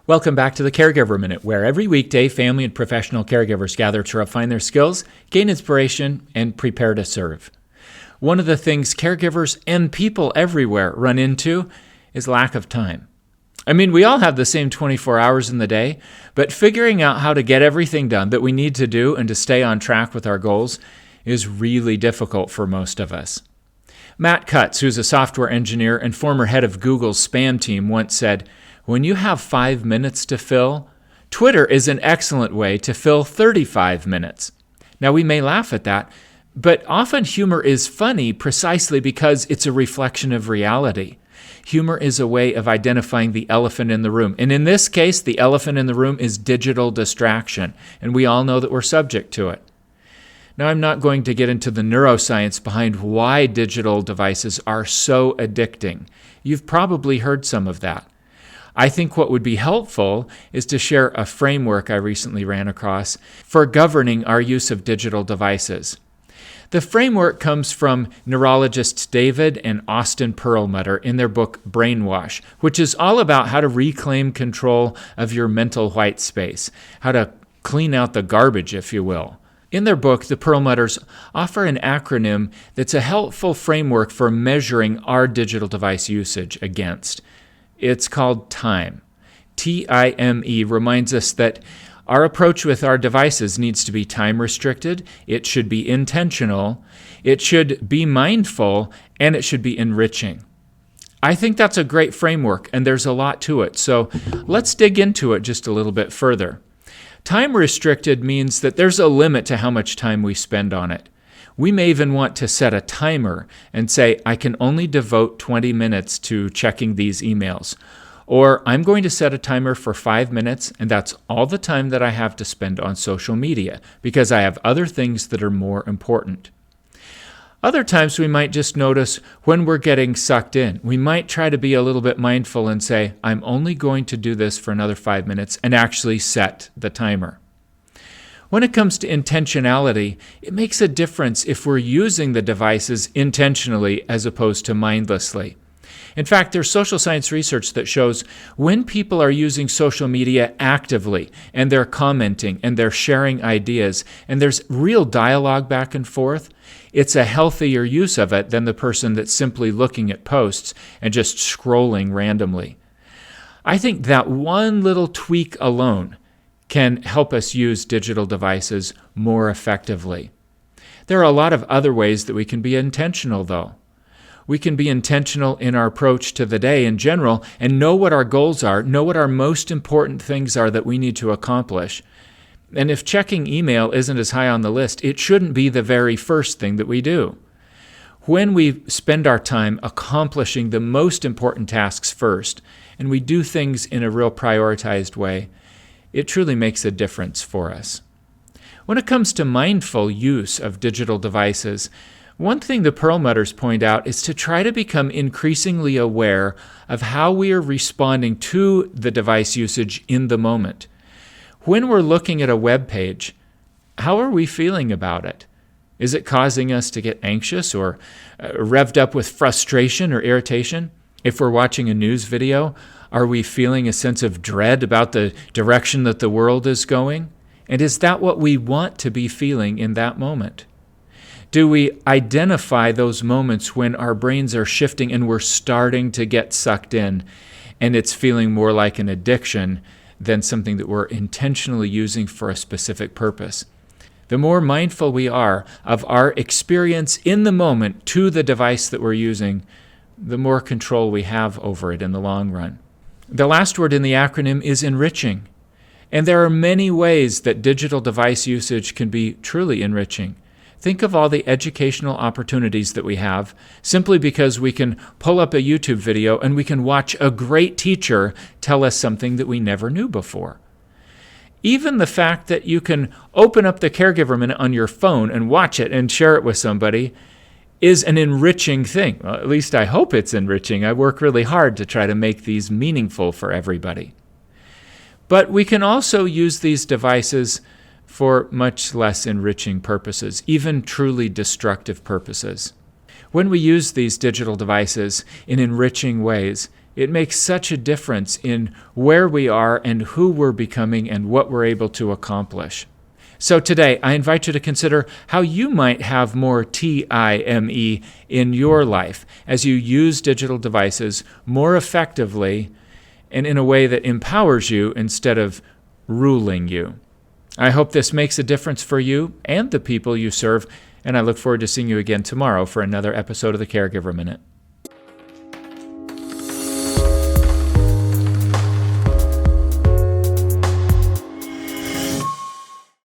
Welcome back to the Caregiver Minute, where every weekday family and professional caregivers gather to refine their skills, gain inspiration, and prepare to serve. One of the things caregivers and people everywhere run into is lack of time. I mean, we all have the same 24 hours in the day, but figuring out how to get everything done that we need to do and to stay on track with our goals is really difficult for most of us. Matt Cutts, who's a software engineer and former head of Google's spam team, once said, "When you have 5 minutes to fill, Twitter is an excellent way to fill 35 minutes. Now, we may laugh at that, but often humor is funny precisely because it's a reflection of reality. Humor is a way of identifying the elephant in the room. And in this case, the elephant in the room is digital distraction, and we all know that we're subject to it. Now, I'm not going to get into the neuroscience behind why digital devices are so addicting. You've probably heard some of that. I think what would be helpful is to share a framework I recently ran across for governing our use of digital devices. The framework comes from neurologists David and Austin Perlmutter in their book Brainwash, which is all about how to reclaim control of your mental white space, how to clean out the garbage, if you will. In their book, the Perlmutters offer an acronym that's a helpful framework for measuring our digital device usage against. It's called TIME. T-I-M-E reminds us that our approach with our devices needs to be time-restricted, it should be intentional, it should be mindful, and it should be enriching. I think that's a great framework, and there's a lot to it, so let's dig into it just a little bit further. Time-restricted means that there's a limit to how much time we spend on it. We may even want to set a timer and say, I can only devote 20 minutes to checking these emails. Or I'm going to set a timer for 5 minutes, and that's all the time that I have to spend on social media, because I have other things that are more important. Other times we might just notice when we're getting sucked in. We might try to be a little bit mindful and say, I'm only going to do this for another 5 minutes, and actually set the timer. When it comes to intentionality, it makes a difference if we're using the devices intentionally as opposed to mindlessly. In fact, there's social science research that shows when people are using social media actively and they're commenting and they're sharing ideas and there's real dialogue back and forth, it's a healthier use of it than the person that's simply looking at posts and just scrolling randomly. I think that one little tweak alone can help us use digital devices more effectively. There are a lot of other ways that we can be intentional, though. We can be intentional in our approach to the day in general and know what our goals are, know what our most important things are that we need to accomplish. And if checking email isn't as high on the list, it shouldn't be the very first thing that we do. When we spend our time accomplishing the most important tasks first, and we do things in a real prioritized way, it truly makes a difference for us. When it comes to mindful use of digital devices, one thing the Perlmutters point out is to try to become increasingly aware of how we are responding to the device usage in the moment. When we're looking at a web page, how are we feeling about it? Is it causing us to get anxious or revved up with frustration or irritation? If we're watching a news video, are we feeling a sense of dread about the direction that the world is going? And is that what we want to be feeling in that moment? Do we identify those moments when our brains are shifting and we're starting to get sucked in and it's feeling more like an addiction than something that we're intentionally using for a specific purpose? The more mindful we are of our experience in the moment to the device that we're using, the more control we have over it in the long run. The last word in the acronym is enriching. And there are many ways that digital device usage can be truly enriching. Think of all the educational opportunities that we have simply because we can pull up a YouTube video and we can watch a great teacher tell us something that we never knew before. Even the fact that you can open up the Caregiver Minute on your phone and watch it and share it with somebody is an enriching thing. Well, at least I hope it's enriching. I work really hard to try to make these meaningful for everybody. But we can also use these devices for much less enriching purposes, even truly destructive purposes. When we use these digital devices in enriching ways, It makes such a difference in where we are and who we're becoming and what we're able to accomplish. So today, I invite you to consider how you might have more time in your life as you use digital devices more effectively and in a way that empowers you instead of ruling you. I hope this makes a difference for you and the people you serve, and I look forward to seeing you again tomorrow for another episode of the Caregiver Minute.